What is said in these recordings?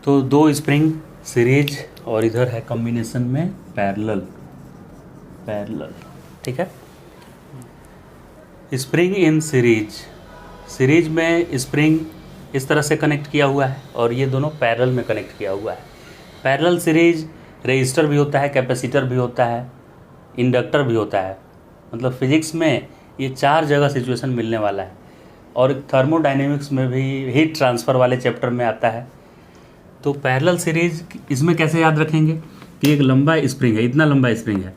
तो दो spring series और इधर है कॉम्बिनेशन में पैरेलल, ठीक है। स्प्रिंग इन सीरीज में स्प्रिंग इस तरह से कनेक्ट किया हुआ है और ये दोनों पैरेलल में कनेक्ट किया हुआ है। पैरेलल सीरीज रेजिस्टर भी होता है, कैपेसिटर भी होता है, इंडक्टर भी होता है। मतलब फिजिक्स में ये 4 जगह सिचुएशन मिलने वाला है और थर्मोडायनेमिक्स में भी हीट ट्रांसफ़र वाले चैप्टर में आता है। तो पैरेलल सीरीज इसमें कैसे याद रखेंगे कि एक लंबा स्प्रिंग है, इतना लंबा स्प्रिंग है,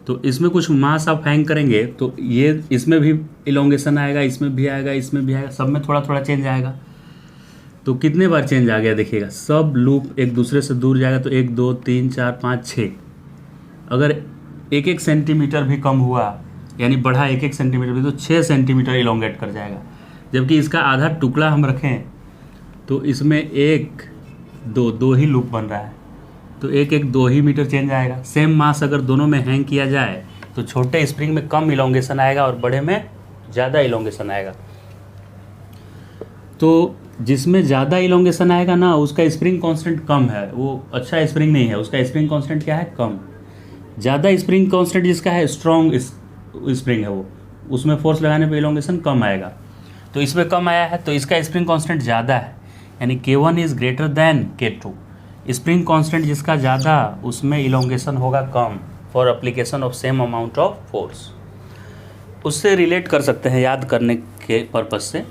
तो इसमें कुछ मास आप हैंग करेंगे तो ये इसमें भी इलोंगेशन आएगा, इसमें भी आएगा, इसमें भी आएगा, सब में थोड़ा थोड़ा चेंज आएगा। तो कितने बार चेंज आ गया देखिएगा, सब लूप एक दूसरे से दूर जाएगा तो 1 2 3 4 5 6। अगर 1 सेंटीमीटर भी कम हुआ यानी बढ़ा 1 सेंटीमीटर भी, तो 6 सेंटीमीटर इलोंगेट कर जाएगा। जबकि इसका आधा टुकड़ा हम रखें तो इसमें 1 2 ही लूप बन रहा है, तो 1 2 ही मीटर चेंज आएगा। सेम मास अगर दोनों में हैंग किया जाए तो छोटे स्प्रिंग में कम इलोंगेशन आएगा और बड़े में ज़्यादा इलोंगेशन आएगा। तो जिसमें ज़्यादा इलोंगेशन आएगा ना, उसका स्प्रिंग कांस्टेंट कम है, वो अच्छा स्प्रिंग नहीं है, उसका स्प्रिंग कांस्टेंट क्या है, कम। ज़्यादा स्प्रिंग कांस्टेंट जिसका है, स्ट्रॉन्ग स्प्रिंग है, वो उसमें फोर्स लगाने पे इलोंगेशन कम आएगा। तो इसमें कम आया है तो इसका स्प्रिंग कांस्टेंट ज़्यादा है, यानी K1 is greater than K2। Spring constant जिसका ज़्यादा उसमें इलोंगेशन होगा come for application of same amount of force. उससे रिलेट कर सकते हैं याद करने के पर्पज़ से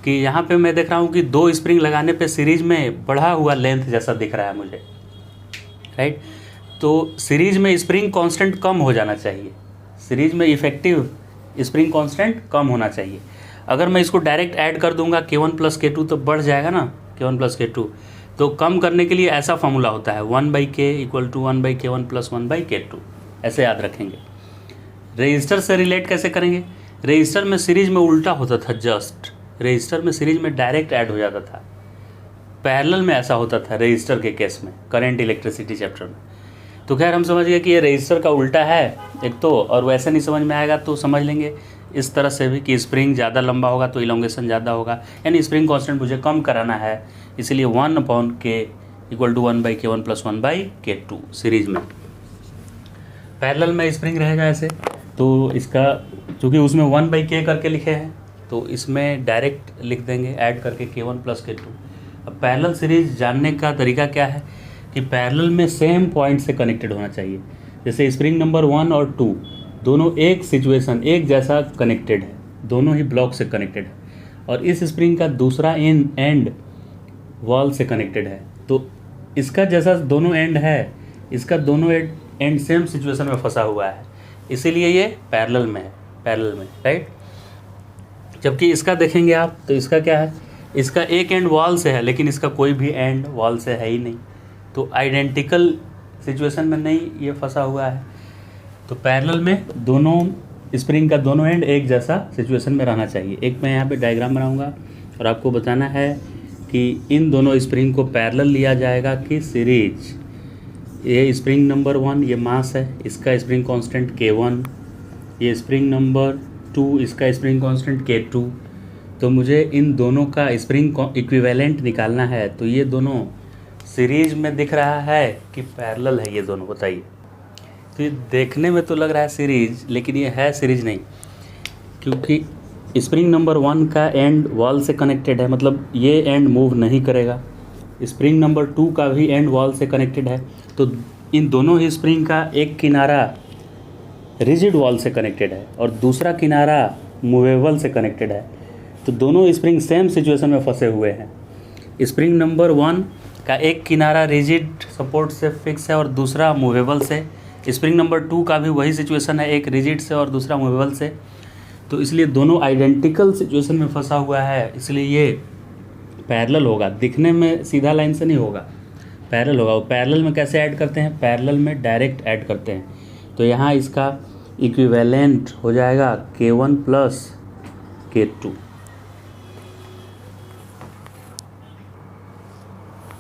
कि यहाँ पे मैं देख रहा हूँ कि 2 स्प्रिंग लगाने पे सीरीज में बढ़ा हुआ लेंथ जैसा दिख रहा है मुझे, राइट। तो सीरीज में स्प्रिंग कांस्टेंट कम हो जाना चाहिए, सीरीज में इफेक्टिव स्प्रिंग कांस्टेंट कम होना चाहिए। अगर मैं इसको डायरेक्ट ऐड कर दूंगा K1 + K2 तो बढ़ जाएगा ना, K1 + K2। तो कम करने के लिए ऐसा फॉर्मूला होता है 1/K = 1/K1 + 1/K2, ऐसे याद रखेंगे। रजिस्टर से रिलेट कैसे करेंगे, रजिस्टर में सीरीज में उल्टा होता था, जस्ट रजिस्टर में सीरीज में डायरेक्ट ऐड हो जाता था, पैरेलल में ऐसा होता था रजिस्टर के केस में, करंट इलेक्ट्रिसिटी चैप्टर में। तो खैर हम समझ गए कि ये रजिस्टर का उल्टा है एक तो, और वैसे नहीं समझ में आएगा तो समझ लेंगे इस तरह से भी कि स्प्रिंग ज़्यादा लंबा होगा तो इलोंगेशन ज़्यादा होगा, यानी स्प्रिंग कांस्टेंट मुझे कम कराना है, इसलिए 1/K = 1/K1 + 1/K2 सीरीज में। पैरेलल में स्प्रिंग रहेगा ऐसे, तो इसका चूँकि उसमें 1/K करके लिखे हैं तो इसमें डायरेक्ट लिख देंगे ऐड करके K1 + K2। अब पैरेलल सीरीज जानने का तरीका क्या है कि पैरेलल में सेम पॉइंट से कनेक्टेड होना चाहिए। जैसे स्प्रिंग नंबर 1 और 2 दोनों एक सिचुएशन एक जैसा कनेक्टेड है, दोनों ही ब्लॉक से कनेक्टेड है, और इस स्प्रिंग का दूसरा एंड वॉल से कनेक्टेड है, तो इसका जैसा दोनों एंड है, इसका दोनों एंड सेम सिचुएशन में फंसा हुआ है, इसीलिए ये पैरेलल में है, राइट। जबकि इसका देखेंगे आप तो इसका क्या है, इसका एक एंड वॉल से है लेकिन इसका कोई भी एंड वॉल से है ही नहीं, तो आइडेंटिकल सिचुएशन में नहीं ये फंसा हुआ है। तो पैरेलल में दोनों स्प्रिंग का दोनों एंड एक जैसा सिचुएशन में रहना चाहिए। एक मैं यहाँ पे डायग्राम बनाऊंगा और आपको बताना है कि इन दोनों स्प्रिंग को पैरेलल लिया जाएगा कि सीरीज। ये स्प्रिंग नंबर 1 ये मास है, इसका स्प्रिंग कांस्टेंट K1, ये स्प्रिंग नंबर 2 इसका स्प्रिंग कांस्टेंट K2। तो मुझे इन दोनों का स्प्रिंग इक्विवेलेंट निकालना है, तो ये दोनों सीरीज में दिख रहा है कि पैरेलल है, ये दोनों बताइए। तो ये देखने में तो लग रहा है सीरीज, लेकिन ये है सीरीज नहीं, क्योंकि स्प्रिंग नंबर 1 का एंड वॉल से कनेक्टेड है, मतलब ये एंड मूव नहीं करेगा। स्प्रिंग नंबर 2 का भी एंड वॉल से कनेक्टेड है, तो इन दोनों ही स्प्रिंग का एक किनारा रिजिड वॉल से कनेक्टेड है और दूसरा किनारा मूवेबल से कनेक्टेड है, तो दोनों स्प्रिंग सेम सिचुएशन में फंसे हुए हैं। स्प्रिंग नंबर 1 का एक किनारा रिजिड सपोर्ट से फिक्स है और दूसरा मूवेबल से, स्प्रिंग नंबर 2 का भी वही सिचुएशन है, एक रिजिड से और दूसरा मूवेबल से, तो इसलिए दोनों आइडेंटिकल सिचुएशन में फंसा हुआ है, इसलिए ये पैरेलल होगा। दिखने में सीधा लाइन से नहीं होगा, पैरेलल होगा। वो पैरेलल में कैसे ऐड करते हैं, पैरेलल में डायरेक्ट ऐड करते हैं, तो यहाँ इसका इक्विवेलेंट हो जाएगा K1 + K2।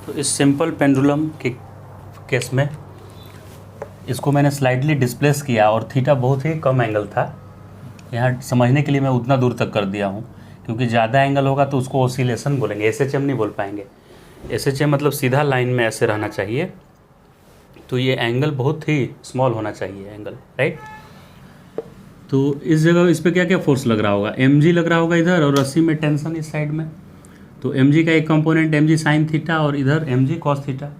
तो इस सिंपल पेंडुलम के केस में इसको मैंने स्लाइडली डिस्प्लेस किया और थीटा बहुत ही कम एंगल था, यहाँ समझने के लिए मैं उतना दूर तक कर दिया हूँ, क्योंकि ज़्यादा एंगल होगा तो उसको ओसिलेशन बोलेंगे, SHM नहीं बोल पाएंगे। SHM मतलब सीधा लाइन में ऐसे रहना चाहिए, तो ये एंगल बहुत ही स्मॉल होना चाहिए एंगल, राइट। तो इस जगह इस पर क्या क्या फोर्स लग रहा होगा, mg लग रहा होगा इधर, और रस्सी में टेंशन इस साइड में, तो mg का एक कंपोनेंट mg साइन थीटा और इधर mg कॉस थीटा।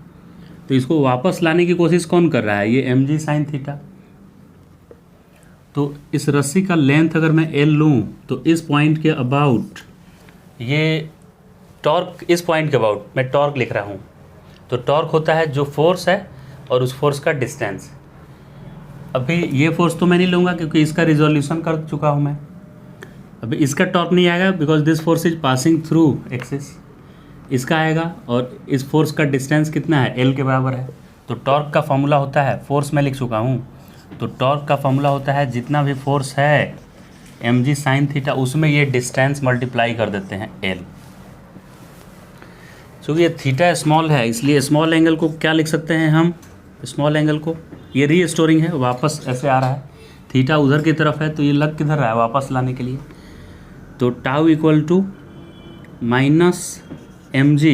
तो इसको वापस लाने की कोशिश कौन कर रहा है, ये mg साइन थीटा। तो इस रस्सी का लेंथ अगर मैं l लूँ तो इस पॉइंट के अबाउट, ये टॉर्क इस पॉइंट के अबाउट मैं टॉर्क लिख रहा हूँ। तो टॉर्क होता है जो फोर्स है और उस फोर्स का डिस्टेंस। अभी ये फोर्स तो मैं नहीं लूँगा क्योंकि इसका रिजोल्यूशन कर चुका हूँ मैं। अभी इसका टॉर्क नहीं आएगा because this force is passing through axis, इसका आएगा, और इस फोर्स का डिस्टेंस कितना है, l के बराबर है। तो टॉर्क का फॉर्मूला होता है, फोर्स मैं लिख चुका हूँ, तो टॉर्क का फॉर्मूला होता है जितना भी फोर्स है mg साइन थीटा उसमें ये डिस्टेंस मल्टीप्लाई कर देते हैं l। क्योंकि ये थीटा स्मॉल है इसलिए स्मॉल एंगल को क्या लिख सकते हैं हम, स्मॉल एंगल को, ये रीस्टोरिंग है, वापस ऐसे आ रहा है, थीटा उधर की तरफ है तो ये लग किधर रहा है, वापस लाने के लिए। तो tau equal to minus mg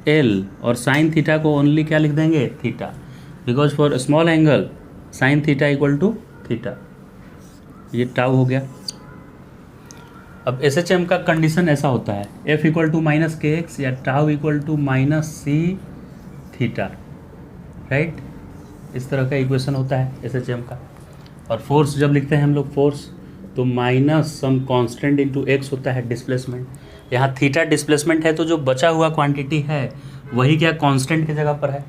l, और साइन थीटा को ओनली क्या लिख देंगे, theta, because for small angle sine theta equal to theta. ये टाउ हो गया। अब SHM का कंडीशन ऐसा होता है, F equal to minus K X या tau equal to minus C theta, right. इस तरह का इक्वेशन होता है SHM का। और फोर्स जब लिखते हैं हम लोग फोर्स, तो minus some constant into X होता है डिस्प्लेसमेंट। यहाँ थीटा डिस्प्लेसमेंट है तो जो बचा हुआ क्वांटिटी है वही क्या कांस्टेंट की जगह पर है।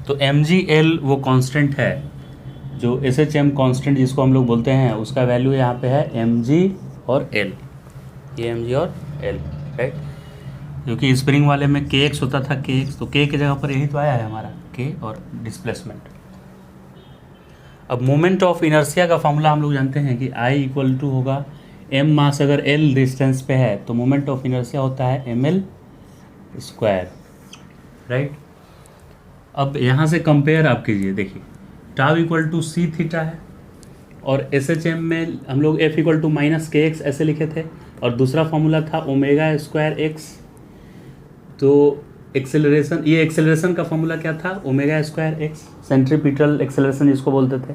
तो mg l वो कांस्टेंट है, जो SHM कांस्टेंट जिसको हम लोग बोलते हैं उसका वैल्यू यहाँ पे है mg और l, ये mg और l, राइट। क्योंकि स्प्रिंग वाले में kx होता था, kx, तो k की जगह पर यही तो आया है हमारा k और डिस्प्लेसमेंट। अब मोमेंट ऑफ इनर्शिया का फॉर्मूला हम लोग जानते हैं कि I इक्वल टू होगा m मास अगर l डिस्टेंस पे है तो मोमेंट ऑफ इनर्शिया होता है ml स्क्वायर, राइट। अब यहाँ से कंपेयर आप कीजिए, देखिए tau equal to C theta है और SHM में हम लोग F equal to minus K X ऐसे लिखे थे, और दूसरा फॉर्मूला था ओमेगा स्क्वायर एक्स। तो एक्सेलरेशन, ये एक्सेलरेशन का फॉर्मूला क्या था, omega square X, centripetal acceleration जिसको बोलते थे।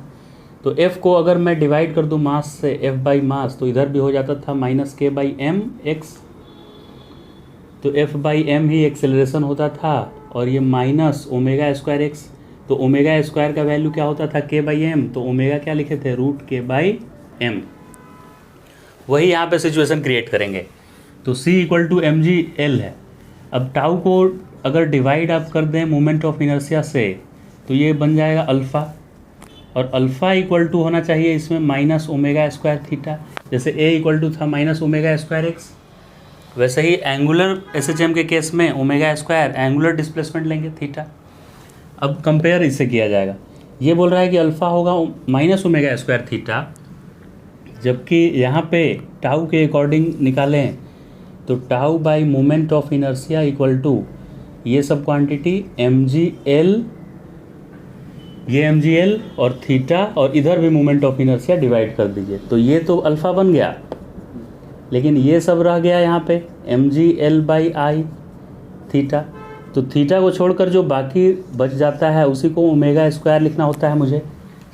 तो F को अगर मैं डिवाइड कर दूँ मास से, F बाई मास, तो इधर भी हो जाता था minus K by M X. तो F बाई एम ही एक्सेलरेशन होता था, और ये माइनस ओमेगा स्क्वायर एक्स। तो ओमेगा स्क्वायर का वैल्यू क्या होता था, के बाई एम, तो ओमेगा क्या लिखे थे, रूट के बाई एम। वही यहाँ पे सिचुएशन क्रिएट करेंगे। तो C equal to M G L है। अब टाउ को अगर डिवाइड आप कर दें मोमेंट ऑफ इनर्शिया से तो ये बन जाएगा अल्फ़ा, और अल्फ़ा इक्वल टू होना चाहिए इसमें माइनस ओमेगा स्क्वायर थीटा। जैसे A इक्वल टू था माइनस ओमेगा स्क्वायर एक्स, वैसे ही एंगुलर SHM के केस में ओमेगा स्क्वायर एंगुलर डिस्प्लेसमेंट लेंगे थीटा। अब कंपेयर इससे किया जाएगा, ये बोल रहा है कि अल्फ़ा होगा माइनस ओमेगा स्क्वायर थीटा, जबकि यहाँ पे टाउ के अकॉर्डिंग निकालें तो tau by moment of inertia equal to ये सब क्वांटिटी mgl, ये mgl और थीटा, और इधर भी मोमेंट ऑफ इनर्शिया डिवाइड कर दीजिए, तो ये तो अल्फ़ा बन गया, लेकिन ये सब रह गया यहाँ पे mgl बाई आई थीटा। तो थीटा को छोड़कर जो बाकी बच जाता है उसी को ओमेगा स्क्वायर लिखना होता है मुझे।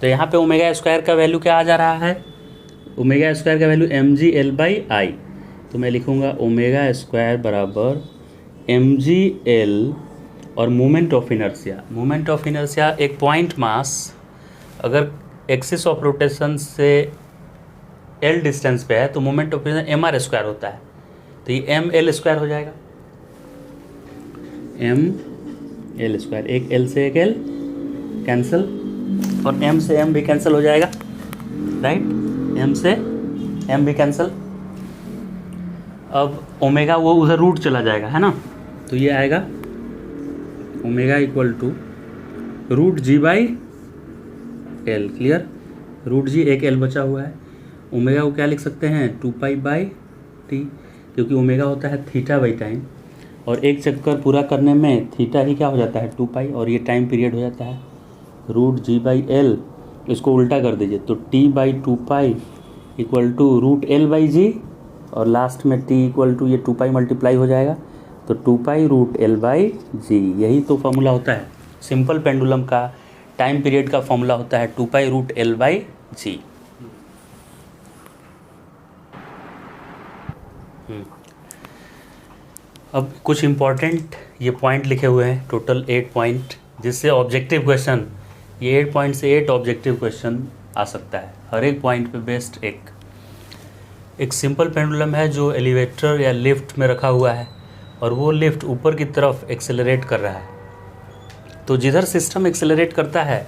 तो यहाँ पे ओमेगा स्क्वायर का वैल्यू क्या आ जा रहा है, ओमेगा स्क्वायर का वैल्यू mgl बाई आई। तो मैं लिखूँगा ओमेगा स्क्वायर बराबर mgl और moment of inertia. Moment of inertia एक पॉइंट मास अगर एक्सिस ऑफ रोटेशन से l डिस्टेंस पे है तो moment of inertia mr square होता है, तो ये ml स्क्वायर हो जाएगा, ml स्क्वायर। एक l से एक l कैंसिल, और m से m भी कैंसिल हो जाएगा, राइट, m से m भी कैंसिल। अब ओमेगा वो उधर रूट चला जाएगा, है ना, तो ये आएगा omega equal to root G by L, clear. Root G एक एल बचा हुआ है, ओमेगा को क्या लिख सकते हैं, 2 पाई बाई टी, क्योंकि ओमेगा होता है थीटा बाई टाइम, और एक चक्कर पूरा करने में थीटा ही क्या हो जाता है 2 पाई, और ये टाइम पीरियड हो जाता है। रूट जी बाई एल, इसको उल्टा कर दीजिए तो T by 2 pi equal to root L by G, और लास्ट में टी इक्वल टू ये 2 पाई मल्टीप्लाई हो जाएगा, तो 2 पाई√L/g। यही तो फॉर्मूला होता है सिंपल पेंडुलम का, टाइम पीरियड का फॉर्मूला होता है 2 पाई√L/g। अब कुछ इम्पॉर्टेंट ये पॉइंट लिखे हुए हैं, टोटल 8 पॉइंट, जिससे ऑब्जेक्टिव क्वेश्चन, ये 8 पॉइंट से 8 ऑब्जेक्टिव क्वेश्चन आ सकता है। हर एक पॉइंट पे बेस्ट एक सिंपल पेंडुलम है जो एलिवेटर या लिफ्ट में रखा हुआ है, और वो लिफ्ट ऊपर की तरफ एक्सेलरेट कर रहा है। तो जिधर सिस्टम एक्सेलरेट करता है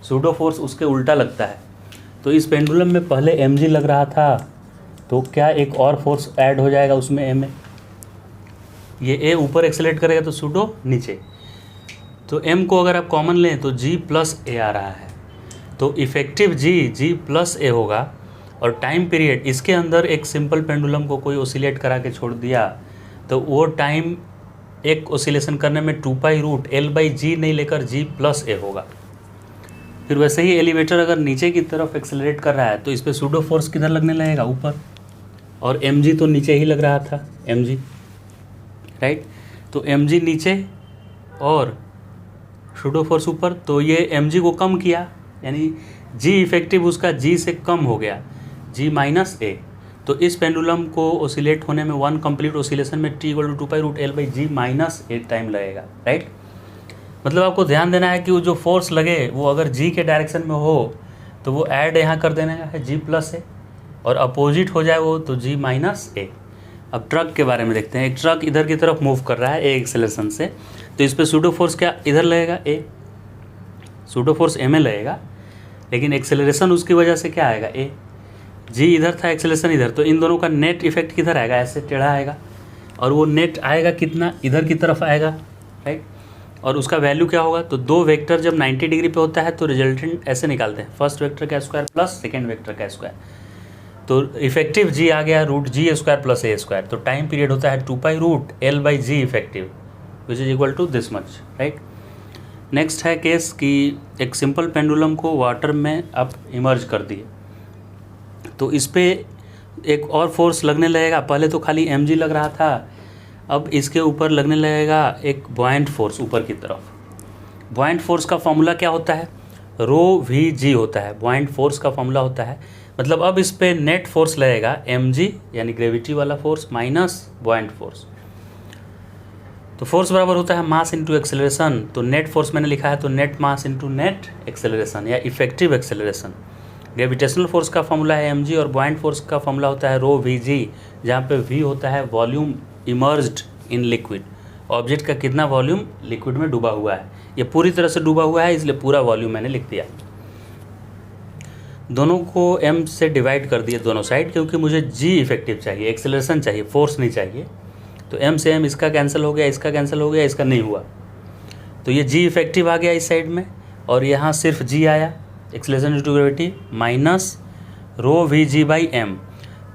सूडो फोर्स उसके उल्टा लगता है। तो इस पेंडुलम में पहले mg लग रहा था, तो क्या एक और फोर्स ऐड हो जाएगा उसमें a में, ये a ऊपर एक्सेलरेट करेगा तो सूडो नीचे। तो m को अगर आप कॉमन लें तो g प्लस a आ रहा है, तो इफेक्टिव g प्लस a होगा। और टाइम पीरियड इसके अंदर एक सिंपल पेंडुलम को कोई ओसिलेट करा के छोड़ दिया, तो वो टाइम एक ओसिलेशन करने में 2 पाई√L/g नहीं लेकर g प्लस a होगा। फिर वैसे ही एलिवेटर अगर नीचे की तरफ एक्सेलरेट कर रहा है तो इस पर सूडो फोर्स किधर लगने लगेगा, ऊपर, और mg तो नीचे ही लग रहा था, mg, राइट। तो mg नीचे और सूडो फोर्स ऊपर, तो ये mg को कम किया, यानी g इफेक्टिव उसका g से कम हो गया, g माइनस a। तो इस पेंडुलम को ओसिलेट होने में 1 कंप्लीट ओसिलेशन में t इक्वल टू 2 पाई√L/g माइनस a टाइम लगेगा, राइट। मतलब आपको ध्यान देना है कि वो जो फोर्स लगे वो अगर g के डायरेक्शन में हो तो वो ऐड यहाँ कर देना है g प्लस a, और अपोजिट हो जाए वो तो g माइनस a। अब ट्रक के बारे में देखते हैं। एक ट्रक इधर की तरफ मूव कर रहा है a एक्सेलरेशन से, तो इस पर सूडो फोर्स क्या इधर लगेगा, a, सूडो फोर्स a में लगेगा, लेकिन एक्सेलरेशन उसकी वजह से क्या आएगा, a, g इधर था, एक्सेलरेशन इधर, तो इन दोनों का नेट इफेक्ट किधर आएगा, ऐसे टेढ़ा आएगा, और वो नेट आएगा कितना, इधर की तरफ आएगा, राइट। और उसका वैल्यू क्या होगा, तो दो वेक्टर जब 90 डिग्री पे होता है तो रिजल्टेंट ऐसे निकालते हैं, फर्स्ट वेक्टर का स्क्वायर प्लस सेकेंड वेक्टर का स्क्वायर। तो इफेक्टिव g आ गया √g² प्लस a², तो टाइम पीरियड होता है 2 पाई√L/g effective, which is equal to this much, right. Next है केस कि एक सिंपल पेंडुलम को वाटर में आप इमर्ज कर दिए, तो इस पर एक और फोर्स लगने लगेगा। पहले तो खाली mg लग रहा था, अब इसके ऊपर लगने लगेगा एक बॉयंट फोर्स ऊपर की तरफ। बॉयंट फोर्स का फॉर्मूला क्या होता है, ρVg होता है, बॉयंट फोर्स का फॉर्मूला होता है। मतलब अब इस पे नेट फोर्स लगेगा mg, यानी ग्रेविटी वाला फोर्स माइनस बॉयंट फोर्स। तो फोर्स बराबर होता है मास इंटू एक्सेलरेशन। तो नेट फोर्स मैंने लिखा है, तो net mass into net acceleration या इफेक्टिव एक्सेलरेशन। ग्रेविटेशनल फोर्स का फॉर्मूला है mg, और बॉयंट फोर्स का फॉर्मूला होता है ρVg, जहाँ पे v होता है volume emerged in liquid, object का कितना वॉल्यूम लिक्विड में डूबा हुआ है। ये पूरी तरह से डूबा हुआ है, इसलिए पूरा वॉल्यूम मैंने लिख दिया। दोनों को m से डिवाइड कर दिए दोनों साइड, क्योंकि मुझे g इफेक्टिव चाहिए, एक्सेलरेशन चाहिए, फोर्स नहीं चाहिए। तो m से m, इसका कैंसिल हो गया, इसका कैंसिल हो गया, इसका नहीं हुआ, तो ये g इफेक्टिव आ गया इस साइड में, और यहाँ सिर्फ g आया, acceleration due to gravity minus ρVg/m।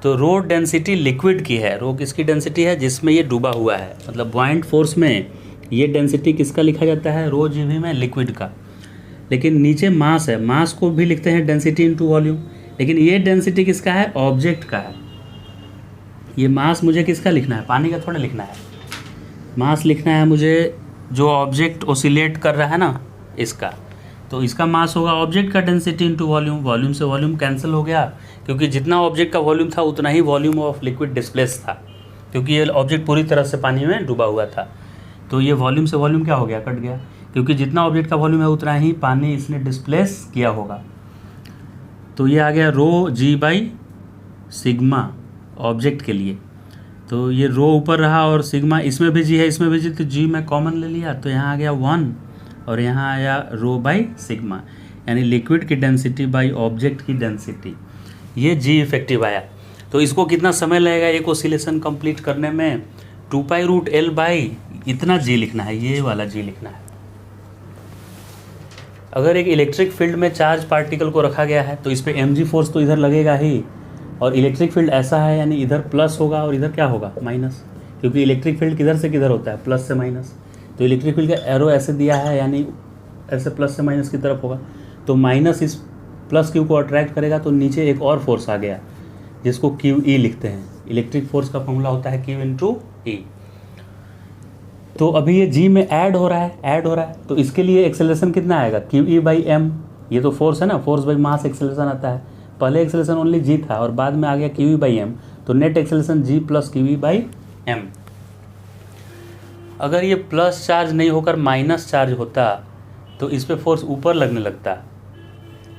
तो रो डेंसिटी लिक्विड की है, रो किसकी डेंसिटी है, जिसमें ये डूबा हुआ है। मतलब बॉयंट फोर्स में ये डेंसिटी किसका लिखा जाता है, ρgv में, लिक्विड का। लेकिन नीचे मास है, मास को भी लिखते हैं डेंसिटी इनटू वॉल्यूम, लेकिन ये डेंसिटी किसका है, ऑब्जेक्ट का है। ये मास मुझे किसका लिखना है, पानी का थोड़ा लिखना है, मास लिखना है मुझे जो ऑब्जेक्ट ओसिलेट कर रहा है ना, इसका। तो इसका मास होगा ऑब्जेक्ट का डेंसिटी इनटू वॉल्यूम, वॉल्यूम से वॉल्यूम कैंसिल हो गया, क्योंकि जितना ऑब्जेक्ट का वॉल्यूम था उतना ही वॉल्यूम ऑफ लिक्विड डिस्प्लेस था, क्योंकि ये ऑब्जेक्ट पूरी तरह से पानी में डूबा हुआ था। तो ये वॉल्यूम से वॉल्यूम क्या हो गया, कट गया, क्योंकि जितना ऑब्जेक्ट का वॉल्यूम है उतना ही पानी इसने डिस्प्लेस किया होगा। तो ये आ गया ρg/σ ऑब्जेक्ट के लिए। तो ये रो ऊपर रहा और सिग्मा, इसमें भी जी है, इसमें भी जी, तो जी मैं कॉमन ले लिया, तो यहाँ आ गया 1, और यहाँ आया ρ/σ, यानी लिक्विड की डेंसिटी बाई ऑब्जेक्ट की डेंसिटी। ये जी इफेक्टिव आया। तो इसको कितना समय लगेगा एक ऑसिलेशन कंप्लीट करने में, 2 पाई√L/ इतना जी लिखना है, ये वाला जी लिखना है। अगर एक इलेक्ट्रिक फील्ड में चार्ज पार्टिकल को रखा गया है तो इस पर mg फोर्स तो इधर लगेगा ही, और इलेक्ट्रिक फील्ड ऐसा है, यानी इधर प्लस होगा और इधर क्या होगा, माइनस, क्योंकि इलेक्ट्रिक फील्ड किधर से किधर होता है, प्लस से माइनस। तो इलेक्ट्रिक फील्ड का एरो ऐसे दिया है, यानी ऐसे प्लस से माइनस की तरफ होगा, तो माइनस इस प्लस क्यू को अट्रैक्ट करेगा, तो नीचे एक और फोर्स आ गया जिसको QE लिखते हैं, इलेक्ट्रिक फोर्स का फॉर्मूला होता है Q इंटू ई। तो अभी ये G में ऐड हो रहा है, तो इसके लिए एक्सेलरेशन कितना आएगा, QE/m। ये तो फोर्स है ना, फोर्स बाई मास एक्सेलरेशन आता है। पहले एक्सेलरेशन ओनली G था और बाद में आ गया QE/m, तो net acceleration G plus QE/m। अगर ये प्लस चार्ज नहीं होकर माइनस चार्ज होता तो इस पे फोर्स ऊपर लगने लगता,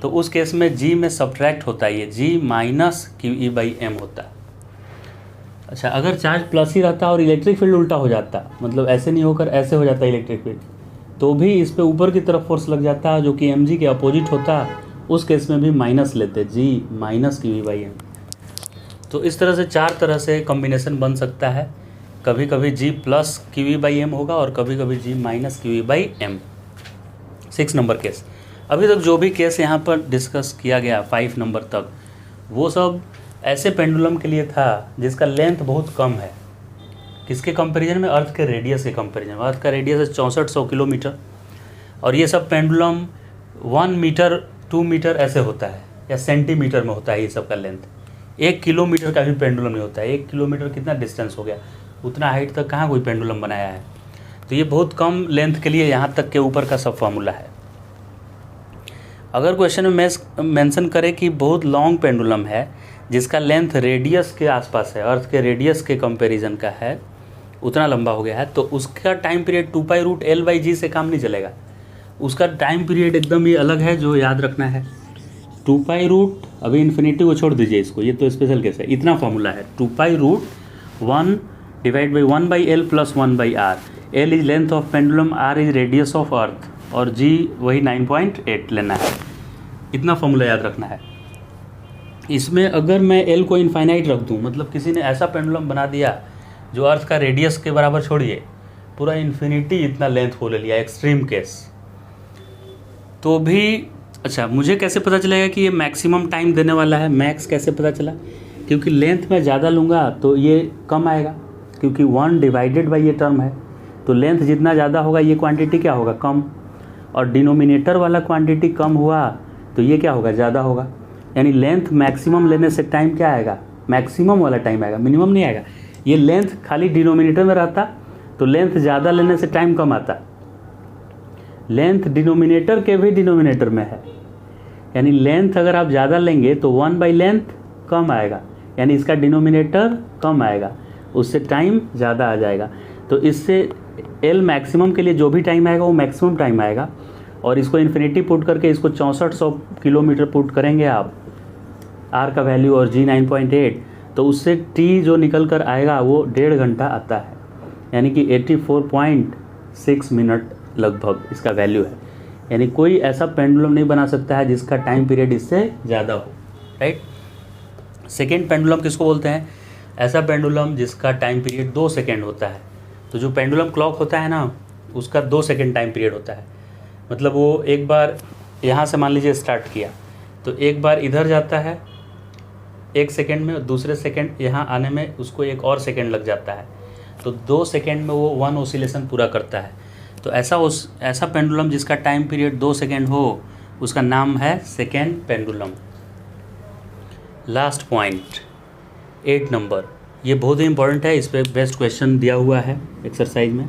तो उस केस में G में सब्ट्रैक्ट होता है, ये G माइनस QE/m होता। अच्छा, अगर चार्ज प्लस ही रहता और इलेक्ट्रिक फील्ड उल्टा हो जाता, मतलब ऐसे नहीं होकर ऐसे हो जाता इलेक्ट्रिक फील्ड, तो भी इस पे ऊपर की तरफ फोर्स लग जाता जो कि mg के अपोजिट होता, उस केस में भी माइनस लेते, G माइनस QE/m। तो इस तरह से 4 तरह से कॉम्बिनेशन बन सकता है, कभी कभी G प्लस QE/m होगा और कभी कभी G minus QE/m। 6 number case. अभी तक जो भी केस यहाँ पर डिस्कस किया गया 5 नंबर तक, वो सब ऐसे पेंडुलम के लिए था जिसका लेंथ बहुत कम है। किसके कंपैरिजन में, अर्थ के रेडियस के कंपैरिजन में। अर्थ का रेडियस है 6400 किलोमीटर और ये सब पेंडुलम 1 मीटर 2 मीटर ऐसे होता है या सेंटीमीटर में होता है ये सब का लेंथ। 1 किलोमीटर का भी पेंडुलम नहीं होता है। 1 किलोमीटर कितना डिस्टेंस हो गया, उतना हाइट तक कहाँ कोई पेंडुलम बनाया है। तो ये बहुत कम लेंथ के लिए यहाँ तक के ऊपर का सब फार्मूला है। अगर क्वेश्चन में मेंशन करे कि बहुत लॉन्ग पेंडुलम है जिसका लेंथ रेडियस के आसपास है, अर्थ के रेडियस के कंपैरिजन का है, उतना लंबा हो गया है, तो उसका टाइम पीरियड 2π√L/g से काम नहीं चलेगा। उसका टाइम पीरियड एकदम ये अलग है, जो याद रखना है। 2π√, अभी इन्फिनिटी को छोड़ दीजिए इसको, ये तो स्पेशल केस है। इतना फार्मूला है 2π√1 divide by 1/L plus 1/r। L is length of pendulum, R is radius of earth और G वही 9.8 लेना है। इतना फार्मूला याद रखना है। इसमें अगर मैं L को इनफाइनाइट रख दूं, मतलब किसी ने ऐसा पेंडुलम बना दिया जो अर्थ का रेडियस के बराबर, छोड़िए पूरा इन्फिनिटी इतना लेंथ हो ले लिया, एक्सट्रीम केस, तो भी अच्छा मुझे कैसे पता चलेगा कि ये मैक्सिमम टाइम देने वाला है, मैक्स कैसे पता चला, क्योंकि लेंथ में ज़्यादा लूँगा तो ये कम आएगा, क्योंकि 1 डिवाइडेड बाई ये टर्म है, तो लेंथ जितना ज़्यादा होगा ये क्वांटिटी क्या होगा, कम, और डिनोमिनेटर वाला क्वांटिटी कम हुआ तो ये क्या होगा, ज़्यादा होगा। यानी लेंथ मैक्सिमम लेने से टाइम क्या आएगा, मैक्सिमम वाला टाइम आएगा, मिनिमम नहीं आएगा। ये लेंथ खाली डिनोमिनेटर में रहता तो लेंथ ज़्यादा लेने से टाइम कम आता। लेंथ डिनोमिनेटर के भी डिनोमिनेटर में है, यानी लेंथ अगर आप ज़्यादा लेंगे तो 1/लेंथ कम आएगा, यानी इसका डिनोमिनेटर कम आएगा, उससे टाइम ज़्यादा आ जाएगा। तो इससे L मैक्सिमम के लिए जो भी टाइम आएगा वो मैक्सिमम टाइम आएगा, और इसको इन्फिनिटी पुट करके इसको 6400 किलोमीटर पुट करेंगे आप, R का वैल्यू और G 9.8, तो उससे T जो निकल कर आएगा वो 1.5 घंटा आता है, यानी कि 84.6 मिनट लगभग इसका वैल्यू है। यानी कोई ऐसा पेंडुलम नहीं बना सकता है जिसका टाइम पीरियड इससे ज़्यादा हो, राइट। सेकेंड पेंडुलम किसको बोलते हैं, ऐसा पेंडुलम जिसका टाइम पीरियड 2 सेकेंड होता है। तो जो पेंडुलम क्लॉक होता है ना, उसका 2 सेकेंड टाइम पीरियड होता है। मतलब वो एक बार यहाँ से मान लीजिए स्टार्ट किया, तो एक बार इधर जाता है 1 सेकेंड में, दूसरे सेकेंड यहाँ आने में उसको 1 और सेकेंड लग जाता है, तो 2 सेकेंड में वो 1 ऑसिलेशन पूरा करता है। तो ऐसा पेंडुलम जिसका टाइम पीरियड 2 सेकेंड हो, उसका नाम है second pendulum. Last point 8 number, ये बहुत ही इंपॉर्टेंट है, इस पर बेस्ट क्वेश्चन दिया हुआ है एक्सरसाइज में।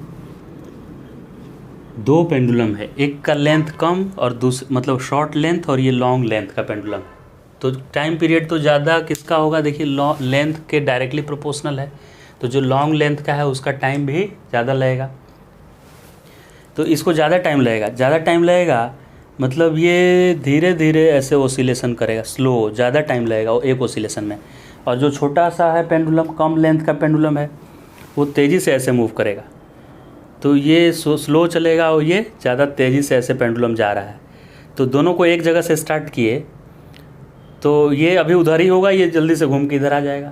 2 पेंडुलम है, एक का लेंथ कम और मतलब शॉर्ट लेंथ, और ये लॉन्ग लेंथ का पेंडुलम। तो टाइम पीरियड तो ज़्यादा किसका होगा, देखिए लेंथ के डायरेक्टली प्रोपोर्शनल है, तो जो लॉन्ग लेंथ का है उसका टाइम भी ज़्यादा लगेगा। तो इसको ज़्यादा टाइम लगेगा, मतलब ये धीरे धीरे ऐसे ओसिलेशन करेगा, स्लो, ज़्यादा टाइम लगेगा वो एक ओसिलेशन में। और जो छोटा सा है पेंडुलम, कम लेंथ का पेंडुलम है, वो तेज़ी से ऐसे मूव करेगा। तो ये स्लो चलेगा और ये ज़्यादा तेज़ी से ऐसे पेंडुलम जा रहा है। तो दोनों को एक जगह से स्टार्ट किए, तो ये अभी उधर ही होगा, ये जल्दी से घूम के इधर आ जाएगा,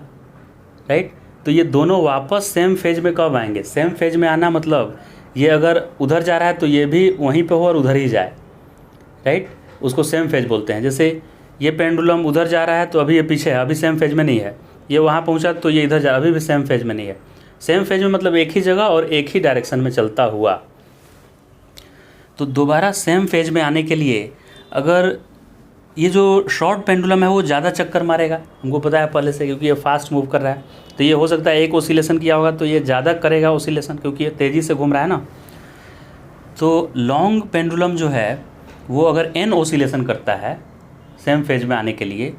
राइट। तो ये दोनों वापस सेम फेज में कब आएंगे, सेम फेज में आना मतलब ये अगर उधर जा रहा है तो ये भी वहीं पे हो और उधर ही जाए, राइट, उसको सेम फेज बोलते हैं। जैसे ये पेंडुलम उधर जा रहा है तो अभी ये पीछे है, अभी सेम फेज में नहीं है, ये वहाँ पहुँचा तो ये इधर जा, अभी भी सेम फेज में नहीं है। सेम फेज में मतलब एक ही जगह और एक ही डायरेक्शन में चलता हुआ। तो दोबारा सेम फेज में आने के लिए अगर ये जो शॉर्ट पेंडुलम है वो ज़्यादा चक्कर मारेगा, हमको पता है पहले से, क्योंकि ये फास्ट मूव कर रहा है। तो ये हो सकता है एक ओसिलेशन किया होगा तो ये ज़्यादा करेगा ओसिलेशन, क्योंकि ये तेज़ी से घूम रहा है ना। तो लॉन्ग पेंडुलम जो है वो अगर n ओसिलेशन करता है सेम फेज में आने के लिए,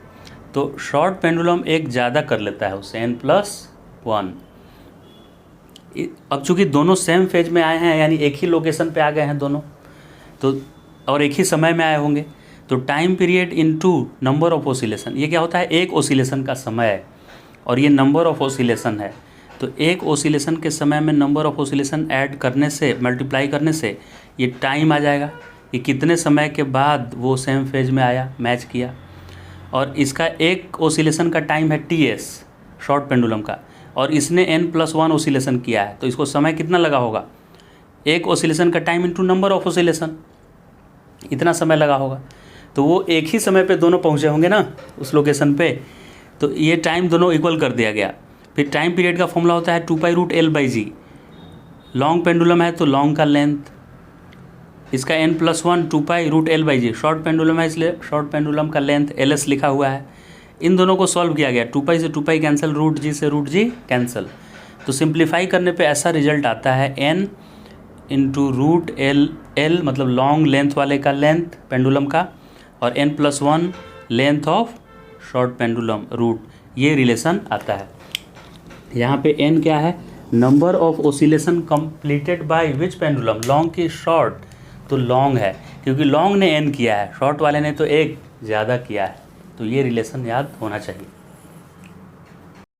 तो शॉर्ट पेंडुलम एक ज़्यादा कर लेता है उससे, n+1। अब चूंकि दोनों सेम फेज में आए हैं, यानी एक ही लोकेशन पे आ गए हैं दोनों, तो और एक ही समय में आए होंगे, तो time period into number of oscillation, ये क्या होता है, एक ओसिलेशन का समय है और ये नंबर ऑफ ओसिलेशन है। तो एक ओसिलेशन के समय में नंबर ऑफ ओसिलेशन ऐड करने से, मल्टीप्लाई करने से ये टाइम आ जाएगा कि कितने समय के बाद वो सेम फेज में आया, मैच किया। और इसका एक ओसिलेशन का टाइम है TS शॉर्ट पेंडुलम का, और इसने n+1 ओसिलेशन किया है, तो इसको समय कितना लगा होगा, एक ओसिलेशन का time into number of oscillation, इतना समय लगा होगा। तो वो एक ही समय पे दोनों पहुँचे होंगे ना उस लोकेशन पे, तो ये टाइम दोनों इक्वल कर दिया गया। फिर टाइम पीरियड का फॉर्मूला होता है 2π√L/g। लॉन्ग पेंडुलम है तो लॉन्ग का लेंथ, इसका n+1 2π√L/g। शॉर्ट पेंडुलम है इसलिए शॉर्ट पेंडुलम का लेंथ LS लिखा हुआ है। इन दोनों को सॉल्व किया गया, 2π से 2π कैंसिल, √g से √g कैंसिल, तो सिंप्लीफाई करने पे ऐसा रिजल्ट आता है n इंटू √L मतलब लॉन्ग लेंथ वाले का लेंथ पेंडुलम का, और n+1 length of short pendulum root, ये रिलेशन आता है। यहाँ पे n क्या है, number of oscillation completed by which pendulum, long की शॉर्ट, तो लॉन्ग है क्योंकि लॉन्ग ने n किया है, शॉर्ट वाले ने तो एक ज़्यादा किया है। तो ये रिलेशन याद होना चाहिए।